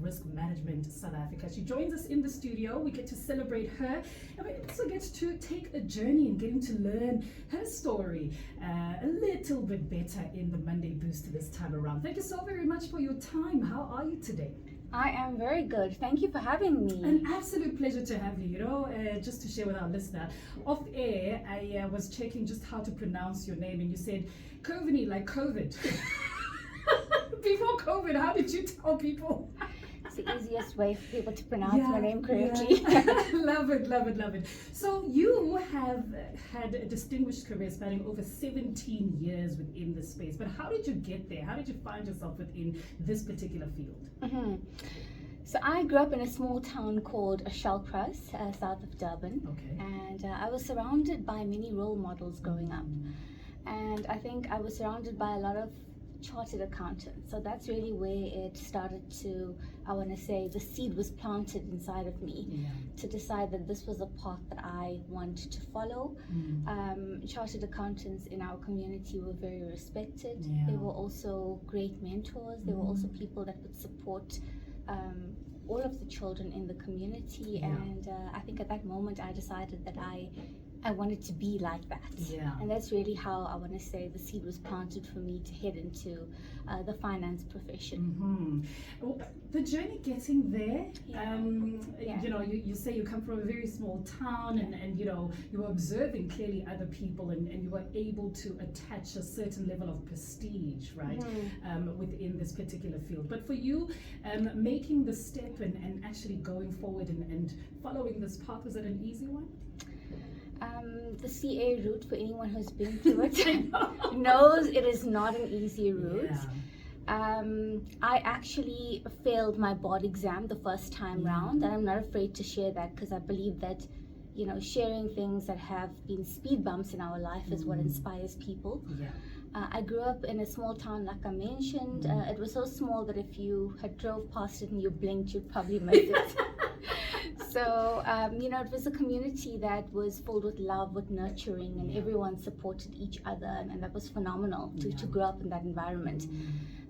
Risk Management South Africa. She joins us in the studio. We get to celebrate her, and we also get to take a journey and getting to learn her story a little bit better in the Monday Boost this time around. Thank you so very much for your time. How are you today? I am very good. Thank you for having me. An absolute pleasure to have you. You know, just to share with our listener, off air, I was checking just how to pronounce your name, and you said Coveney, like COVID. Before COVID, how did you tell people? It's the easiest way for people to pronounce my name correctly. Yeah. Love it, love it, love it. So you have had a distinguished career spanning over 17 years within this space, but how did you get there? How did you find yourself within this particular field? Mm-hmm. So I grew up in a small town called Shellcross, south of Durban. Okay. And I was surrounded by many role models growing up. And I think I was surrounded by a lot of chartered accountants. So that's really where it started to, I want to say, the seed was planted inside of me to decide that this was a path that I wanted to follow. Chartered accountants in our community were very respected. They were also great mentors. They were also people that would support all of the children in the community. And I think at that moment I decided that I wanted to be like that. And that's really how I want to say the seed was planted for me to head into the finance profession. Well, the journey getting there, you know, you say you come from a very small town and you know, you were observing clearly other people and you were able to attach a certain level of prestige, right, within this particular field. But for you, making the step and actually going forward and following this path, was it an easy one? The CA route, for anyone who's been through it, knows it is not an easy route. I actually failed my board exam the first time round, and I'm not afraid to share that because I believe that, you know, sharing things that have been speed bumps in our life is what inspires people. I grew up in a small town, like I mentioned. It was so small that if you had drove past it and you blinked, you'd probably miss it. So, you know, it was a community that was filled with love, with nurturing, and everyone supported each other, and that was phenomenal to grow up in that environment.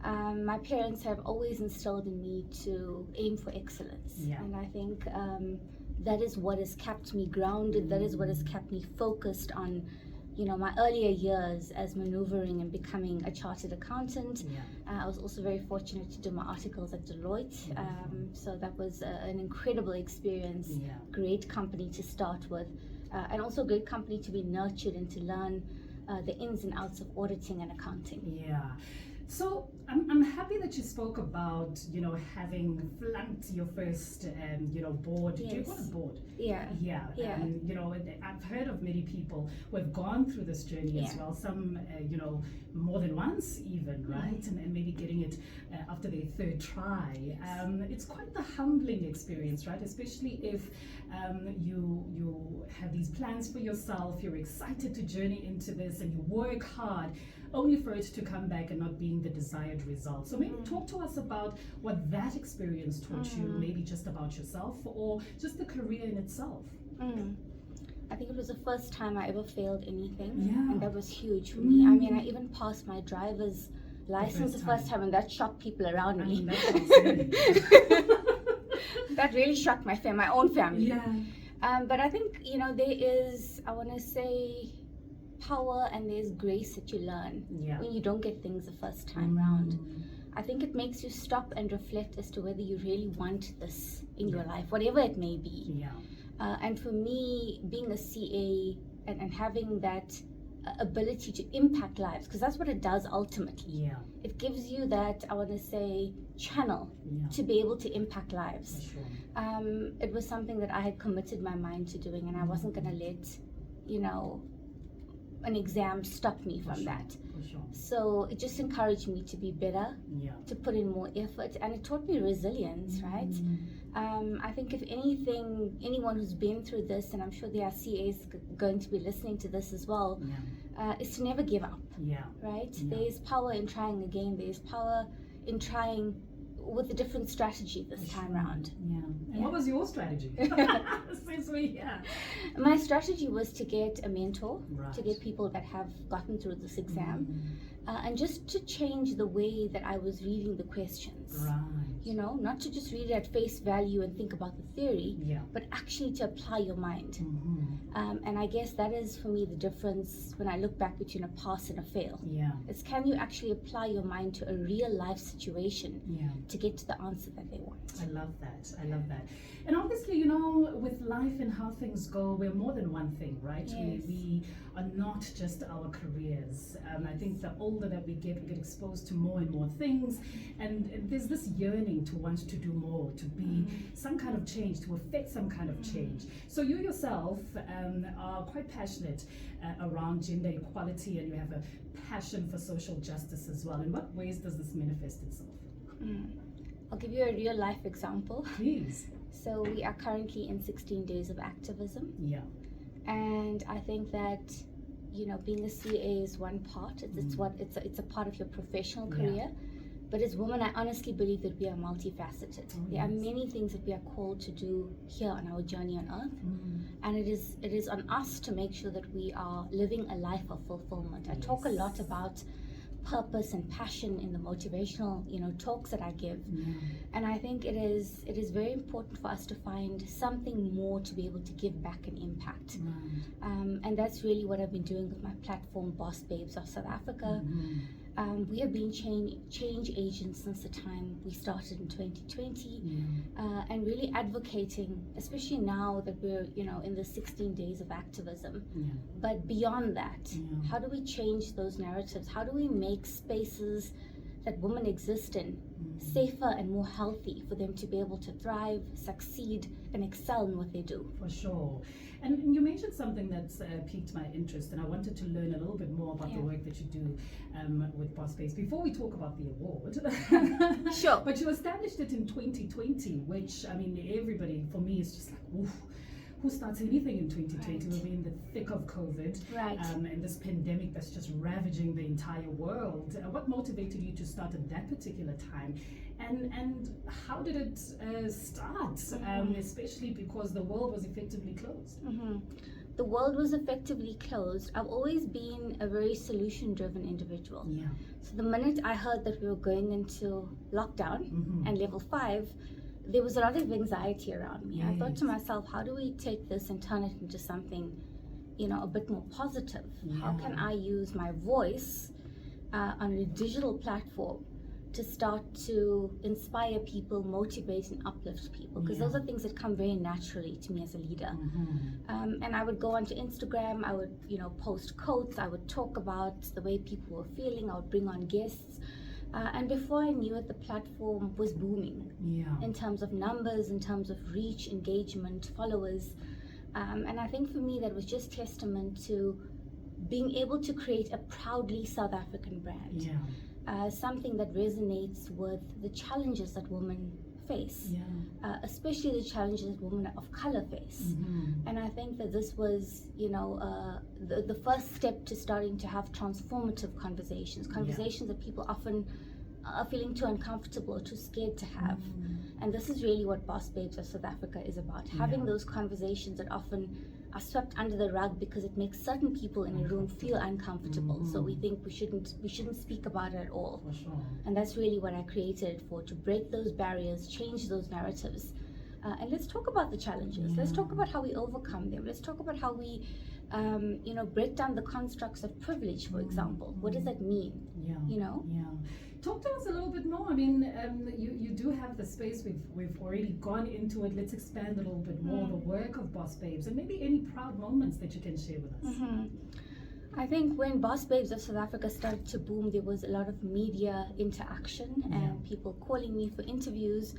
My parents have always instilled in me to aim for excellence, and I think that is what has kept me grounded, that is what has kept me focused on, you know, my earlier years as maneuvering and becoming a chartered accountant. I was also very fortunate to do my articles at Deloitte. So that was an incredible experience, great company to start with, and also a great company to be nurtured and to learn the ins and outs of auditing and accounting. So I'm happy that you spoke about, you know, having flunked your first, you know, board. Do you call it board? And, you know, I've heard of many people who have gone through this journey as well. Some, you know, more than once even, right? And maybe getting it after their third try. It's quite the humbling experience, right? Especially if you have these plans for yourself, you're excited to journey into this and you work hard, only for it to come back and not being the desired result. So maybe talk to us about what that experience taught you, maybe just about yourself or just the career in itself. I think it was the first time I ever failed anything, and that was huge for me. I mean, I even passed my driver's license the first time, and that shocked people around me. That really shocked my own family. But I think, you know, there is, I want to say, power and there's grace that you learn when you don't get things the first time round. I think it makes you stop and reflect as to whether you really want this in your life, whatever it may be. And for me, being a CA and having that ability to impact lives, because that's what it does ultimately. It gives you that, I want to say, channel to be able to impact lives. It was something that I had committed my mind to doing, and I wasn't going to let, you know, an exam stop me from that. So it just encouraged me to be better, to put in more effort, and it taught me resilience, right? I think if anything, anyone who's been through this, and I'm sure there are CAs going to be listening to this as well, is to never give up, right? There's power in trying again, there's power in trying with a different strategy this time round. And what was your strategy? My strategy was to get a mentor, to get people that have gotten through this exam, and just to change the way that I was reading the questions. You know, not to just read it at face value and think about the theory, but actually to apply your mind. And I guess that is for me the difference when I look back between a pass and a fail. It's, can you actually apply your mind to a real life situation to get to the answer that they want? I love that. I love that. And obviously, you know, with life and how things go, we're more than one thing, right? Yes. We are not just our careers. I think the older that we get exposed to more and more things, and there's this yearning to want to do more, to be some kind of change, to affect some kind of change. So you yourself are quite passionate around gender equality, and you have a passion for social justice as well. In what ways does this manifest itself? I'll give you a real life example. Please. So we are currently in 16 days of activism. And I think that, you know, being a CA is one part. It's a part of your professional career. But as women, I honestly believe that we are multifaceted. There are many things that we are called to do here on our journey on earth. And it is on us to make sure that we are living a life of fulfillment. I talk a lot about purpose and passion in the motivational, you know, talks that I give. And I think it is very important for us to find something more to be able to give back an impact. And that's really what I've been doing with my platform, Boss Babes of South Africa. We have been change agents since the time we started in 2020, and really advocating, especially now that we're, you know, in the 16 days of activism. But beyond that, how do we change those narratives? How do we make spaces that women exist in safer and more healthy for them to be able to thrive, succeed, and excel in what they do? For sure. And you mentioned something that's piqued my interest, and I wanted to learn a little bit more about the work that you do with Boss Babes before we talk about the award. Sure. But you established it in 2020, which, I mean, everybody, for me, is just like, oof. Who starts anything in 2020? We're in the thick of COVID, and this pandemic that's just ravaging the entire world. What motivated you to start at that particular time, and how did it start? Especially because the world was effectively closed. The world was effectively closed. I've always been a very solution-driven individual. So the minute I heard that we were going into lockdown and level 5, there was a lot of anxiety around me. I thought to myself, how do we take this and turn it into something, you know, a bit more positive? How can I use my voice on a digital platform to start to inspire people, motivate and uplift people? Because those are things that come very naturally to me as a leader. And I would go onto Instagram, I would, you know, post quotes, I would talk about the way people were feeling, I would bring on guests. And before I knew it, the platform was booming in terms of numbers, in terms of reach, engagement, followers. And I think for me, that was just testament to being able to create a proudly South African brand. Something that resonates with the challenges that women face, especially the challenges that women of color face. And I think that this was, you know, the first step to starting to have transformative conversations that people often are feeling too uncomfortable or too scared to have. And this is really what Boss Babes of South Africa is about, having those conversations that often are swept under the rug because it makes certain people in a room feel uncomfortable. So we think we shouldn't speak about it at all. For sure. And that's really what I created it for, to break those barriers, change those narratives. And let's talk about the challenges. Let's talk about how we overcome them. Let's talk about how we you know, break down the constructs of privilege, for example. What does that mean? You know? Talk to us a little bit more. I mean, you do have the space. We've already gone into it. Let's expand a little bit more the work of Boss Babes, and maybe any proud moments that you can share with us. I think when Boss Babes of South Africa started to boom, there was a lot of media interaction and people calling me for interviews.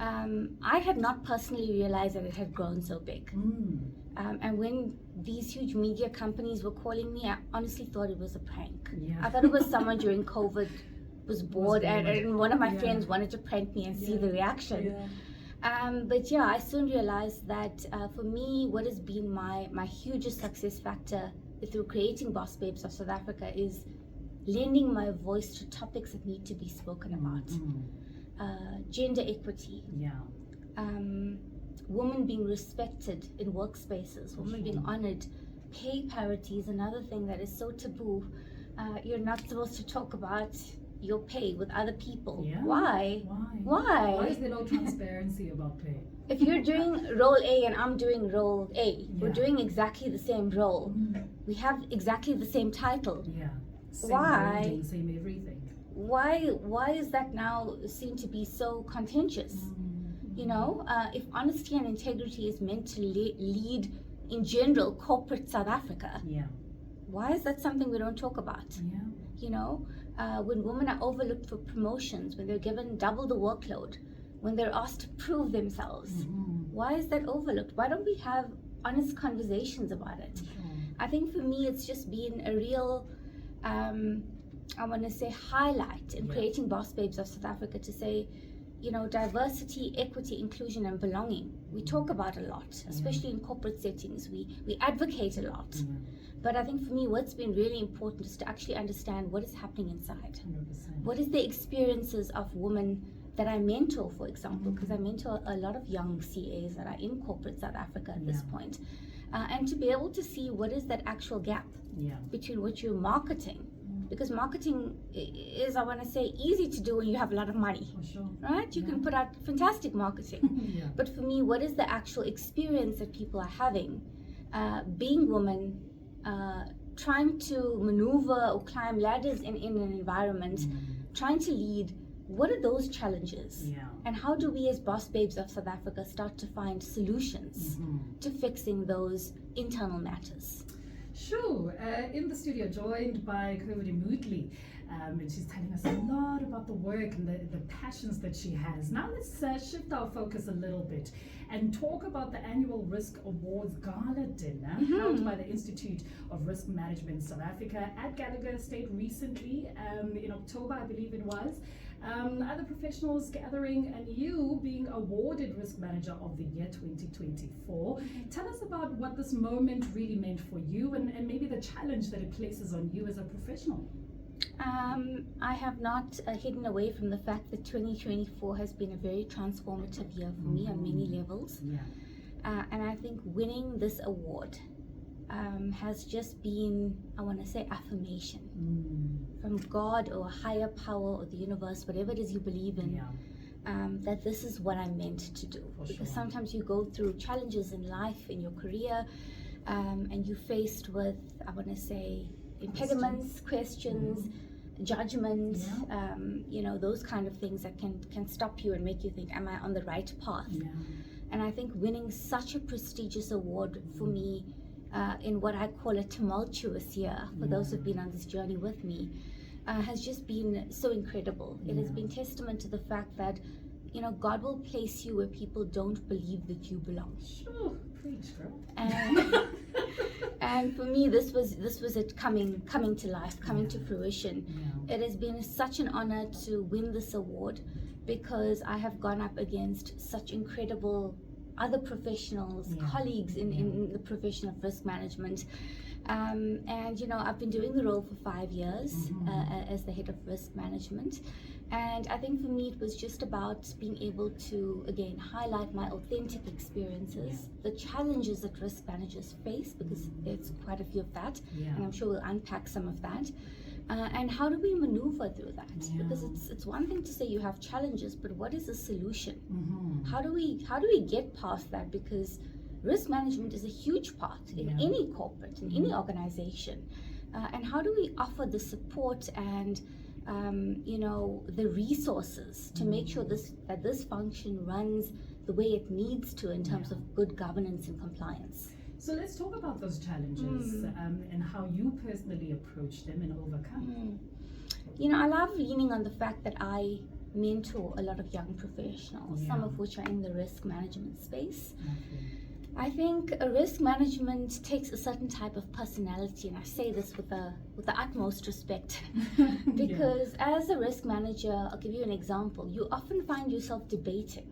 I had not personally realized that it had grown so big. And when these huge media companies were calling me, I honestly thought it was a prank. I thought it was someone during COVID was bored and one of my friends wanted to prank me and see the reaction. But yeah, I soon realized that for me, what has been my hugest success factor through creating Boss Babes of South Africa is lending my voice to topics that need to be spoken about. Gender equity, women being respected in workspaces, women being honored, pay parity is another thing that is so taboo. You're not supposed to talk about, your pay with other people. Yeah. Why? Why is there no transparency about pay? If you're doing role A and I'm doing role A, we're doing exactly the same role. We have exactly the same title. Yeah. Same Why? Rating, same everything. Why is that now seen to be so contentious? You know, if honesty and integrity is meant to lead in general corporate South Africa, why is that something we don't talk about? You know, when women are overlooked for promotions, when they're given double the workload, when they're asked to prove themselves, why is that overlooked? Why don't we have honest conversations about it? I think for me it's just been a real I want to say highlight in creating Boss Babes of South Africa, to say, you know, diversity, equity, inclusion and belonging. We talk about a lot, especially in corporate settings. We advocate a lot. But I think for me what's been really important is to actually understand what is happening inside. 100%. What is the experiences of women that I mentor, for example, because I mentor a lot of young CAs that are in corporate South Africa at this point. And to be able to see what is that actual gap between what you're marketing. Because marketing is, I want to say, easy to do when you have a lot of money, right? You can put out fantastic marketing. But for me, what is the actual experience that people are having, being women, trying to maneuver or climb ladders in an environment, trying to lead? What are those challenges? And how do we as Boss Babes of South Africa start to find solutions to fixing those internal matters? Sure. In the studio, joined by Khwebudi Moodley, and she's telling us a lot about the work and the passions that she has. Now let's shift our focus a little bit and talk about the annual Risk Awards Gala Dinner held by the Institute of Risk Management South Africa at Gallagher Estate recently, in October, I believe it was. Other professionals gathering, and you being awarded Risk Manager of the Year 2024. Tell us about what this moment really meant for you, and maybe the challenge that it places on you as a professional. I have not hidden away from the fact that 2024 has been a very transformative year for me on many levels. And I think winning this award has just been, I want to say, affirmation from God or a higher power or the universe, whatever it is you believe in, that this is what I'm meant to do. Because sometimes you go through challenges in life, in your career, and you're faced with, I want to say, impediments, questions, judgments, those kind of things that can stop you and make you think, am I on the right path? And I think winning such a prestigious award for me, in what I call a tumultuous year, for those who've been on this journey with me, has just been so incredible. It has been testament to the fact that, God will place you where people don't believe that you belong. Sure, preach, girl. And for me, this was it coming to life, coming to fruition. It has been such an honor to win this award, because I have gone up against such incredible other professionals, colleagues in the profession of risk management. And I've been doing the role for 5 years as the head of risk management. And I think for me it was just about being able to, again, highlight my authentic experiences, the challenges that risk managers face, because there's quite a few of that, and I'm sure we'll unpack some of that. And how do we maneuver through that? Because it's one thing to say you have challenges, but what is the solution? How do we get past that? Because risk management is a huge part in any corporate, in any organization. And how do we offer the support and the resources to make sure that this function runs the way it needs to in terms of good governance and compliance? So let's talk about those challenges and how you personally approach them and overcome them. I love leaning on the fact that I mentor a lot of young professionals, some of which are in the risk management space. I think a risk management takes a certain type of personality, and I say this with the utmost respect, because as a risk manager, I'll give you an example. You often find yourself debating.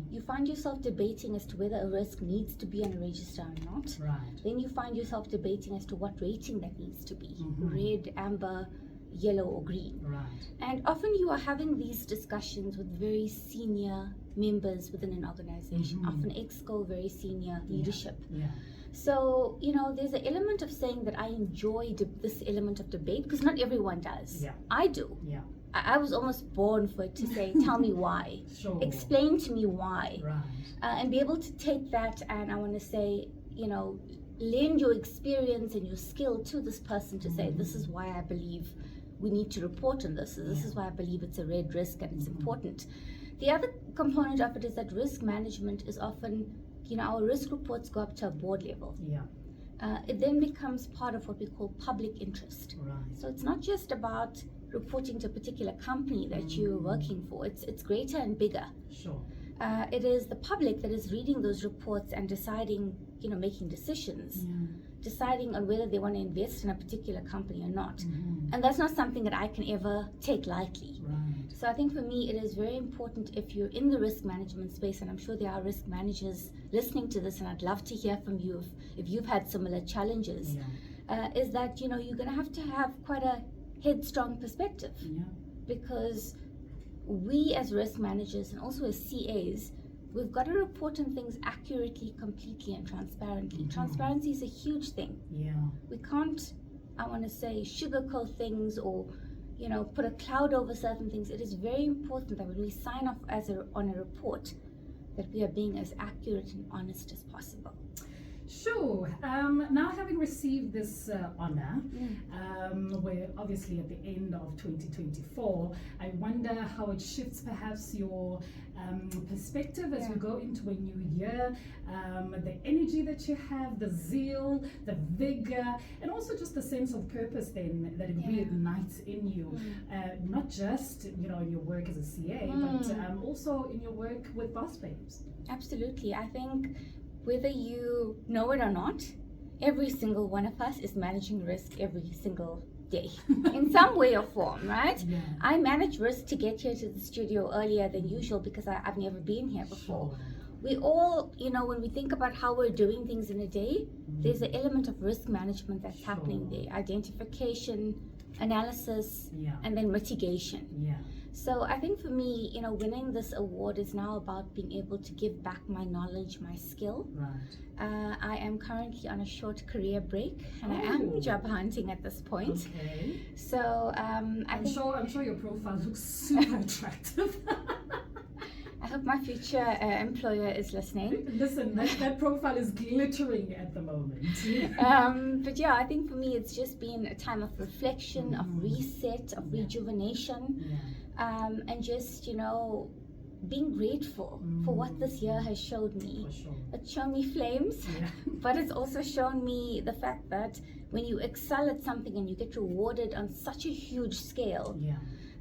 You find yourself debating as to whether a risk needs to be on a register or not. Then you find yourself debating as to what rating that needs to be, red, amber, yellow or green. And often you are having these discussions with very senior members within an organization, often ExCo, very senior leadership. So, there's an element of saying that I enjoy this element of debate, because not everyone does. I do. I was almost born for it to say, tell me why. Sure. Explain to me why. Right. And be able to take that and I want to say, lend your experience and your skill to this person to say, this is why I believe we need to report on this. This is why I believe it's a red risk and it's important. The other component of it is that risk management is often, our risk reports go up to a board level. Yeah. It then becomes part of what we call public interest. Right. So it's not just about reporting to a particular company that you're working for. It's greater and bigger. Sure. It is the public that is reading those reports and deciding, making decisions, deciding on whether they want to invest in a particular company or not. And that's not something that I can ever take lightly. Right. So I think for me, it is very important if you're in the risk management space, and I'm sure there are risk managers listening to this, and I'd love to hear from you if you've had similar challenges, is that, you're going to have quite a headstrong perspective. Yeah. Because we as risk managers and also as CAs, we've got to report on things accurately, completely, and transparently. Transparency is a huge thing. Yeah. We can't, I want to say, sugarcoat things or, put a cloud over certain things. It is very important that when we sign off on a report, that we are being as accurate and honest as possible. Sure. Now having received this honor, we're obviously at the end of 2024, I wonder how it shifts perhaps your perspective as we go into a new year, the energy that you have, the zeal, the vigor, and also just the sense of purpose then that it reignites in you, not just, in your work as a CA, but also in your work with Boss Babes. Absolutely. I think whether you know it or not, every single one of us is managing risk every single day in some way or form, right? Yeah. I manage risk to get here to the studio earlier than usual because I've never been here before. Sure. We all, when we think about how we're doing things in a day, there's an element of risk management that's happening there. Identification, analysis, and then mitigation. Yeah. So I think for me, winning this award is now about being able to give back my knowledge, my skill. Right. I am currently on a short career break, and I am job hunting at this point. Okay. So I'm sure your profile looks super attractive. I hope my future employer is listening. Listen, that profile is glittering at the moment. But yeah, I think for me it's just been a time of reflection, of reset, of rejuvenation, and just, being grateful for what this year has showed me. For sure. It's shown me flames, but it's also shown me the fact that when you excel at something and you get rewarded on such a huge scale,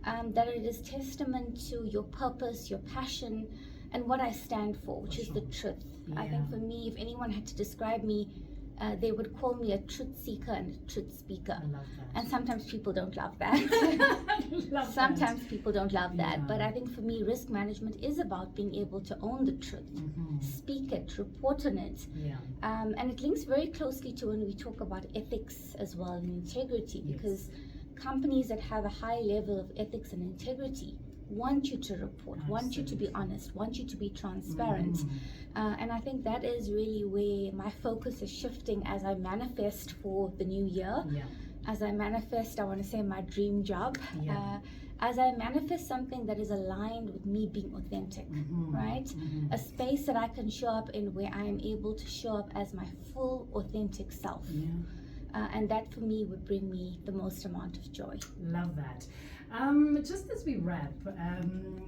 that it is testament to your purpose, your passion, and what I stand for, which is the truth. I think for me, if anyone had to describe me, they would call me a truth seeker and a truth speaker. I love that. And sometimes people don't love that. Sometimes people don't love that. But I think for me, risk management is about being able to own the truth, speak it, report on it. And it links very closely to when we talk about ethics as well and integrity, because companies that have a high level of ethics and integrity want you to report, want you to be honest, want you to be transparent. And I think that is really where my focus is shifting as I manifest for the new year. As I manifest, I want to say, my dream job. As I manifest something that is aligned with me being authentic, right? A space that I can show up in where I am able to show up as my full authentic self. And that for me would bring me the most amount of joy. Love that. Just as we wrap,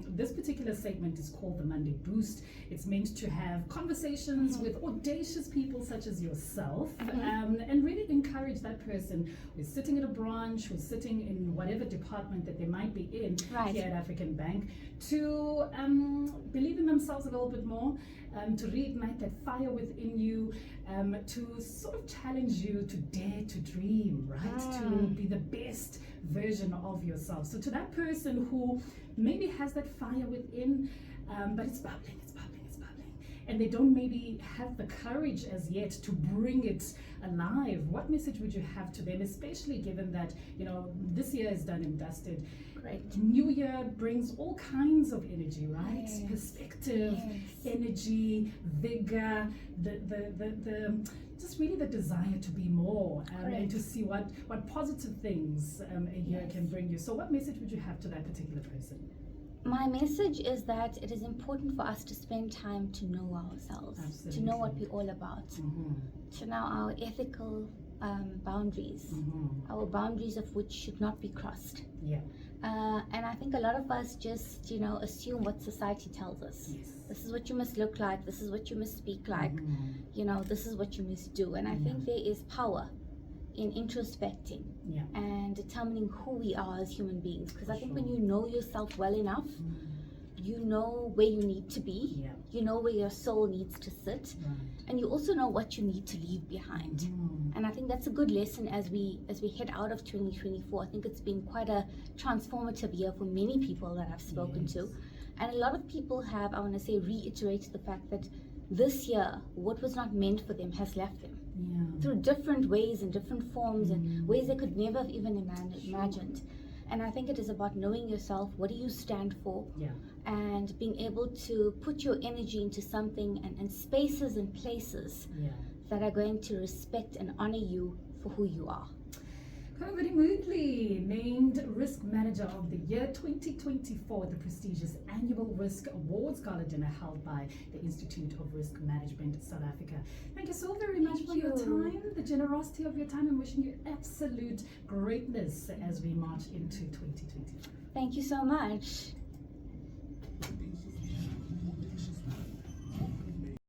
this particular segment is called the Monday Boost. It's meant to have conversations with audacious people such as yourself, and really encourage that person who's sitting at a branch, who's sitting in whatever department that they might be in here at African Bank, to believe in themselves a little bit more, to reignite that fire within you, to sort of challenge you to dare to dream, right? To be the best version of yourself. So to that person who maybe has that fire within, but it's bubbling, and they don't maybe have the courage as yet to bring it alive. What message would you have to them, especially given that, you know, this year is done and dusted? Great. New year brings all kinds of energy, right? Yes. Perspective, yes. energy, vigor, the just really the desire to be more and to see what positive things a year yes. can bring you. So what message would you have to that particular person? My message is that it is important for us to spend time to know ourselves, Absolutely. to know what we're all about, Mm-hmm. to know our ethical boundaries, Mm-hmm. our boundaries of which should not be crossed. Yeah. And I think a lot of us just, you know, assume what society tells us. Yes. This is what you must look like, this is what you must speak like, Mm-hmm. you know, this is what you must do. And I think there is power in introspecting and determining who we are as human beings. Because I think when you know yourself well enough, you know where you need to be, you know where your soul needs to sit, and you also know what you need to leave behind. And I think that's a good lesson as we head out of 2024. I think it's been quite a transformative year for many people that I've spoken to, and a lot of people have, I want to say, reiterated the fact that this year what was not meant for them has left them through different ways and different forms and ways they could never have even imagined. And I think it is about knowing yourself. What do you stand for? And being able to put your energy into something and spaces and places that are going to respect and honor you for who you are. Kongoni Moodley, named Risk Manager of the Year 2024 at the prestigious Annual Risk Awards Gala dinner held by the Institute of Risk Management South Africa. Thank you so very much for your time, the generosity of your time, and wishing you absolute greatness as we march into 2025. Thank you so much.